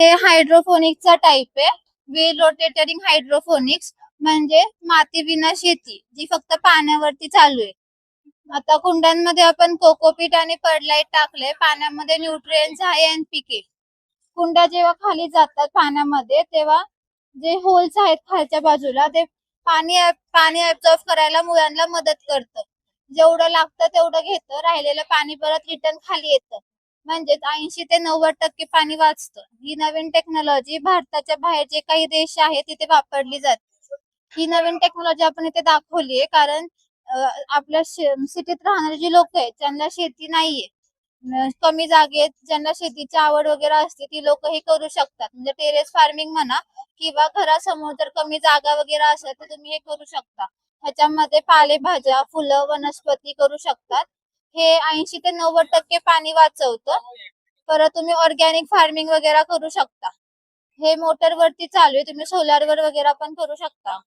हे हायड्रोपोनिक्सचा टाइप आहे. वेल रोटेटरिंग हायड्रोपोनिक्स म्हणजे माती विना शेती, जी फक्त पाण्यावरती चालू आहे. आता कुंड्यांमध्ये आपण कोकोपीट आणि पर्ललाइट टाकले, पाण्यामध्ये न्यूट्रिएंट्स आहे एनपीके. कुंड्या जेव्हा खाली जातात पाण्यामध्ये, तेव्हा जे होल्स आहेत खालच्या बाजूला, ते पाणी ऍब्सॉर्ब करायला मुळांना मदत करतं. जेवढं लागतं तेवढं घेतं, राहिलेलं पाणी परत रिटर्न खाली येतं. म्हणजेच 80 ते 90% पाणी वाचतं. ही नवीन टेक्नॉलॉजी भारताच्या बाहेर जे काही देश आहेत तिथे वापरली जाते. ही नवीन टेक्नॉलॉजी आपण इथे दाखवलीये कारण आपल्या सिटीत राहणारे जे लोक आहेत त्यांना शेती नाहीये. कमी जागेत ज्यांना शेतीची आवड वगैरे असते ती लोक हे करू शकतात. म्हणजे टेरेस फार्मिंग म्हणा किंवा घरासमोर जर कमी जागा वगैरे असेल तर तुम्ही हे करू शकता. ह्याच्यामध्ये पालेभाज्या, फुलं, वनस्पती करू शकतात. हे 80 ते 90% पाणी वाचवतं. परत तुम्ही ऑर्गॅनिक फार्मिंग वगैरे करू शकता. हे मोटर वरती चालू आहे. तुम्ही सोलार वर वगैरे पण करू शकता.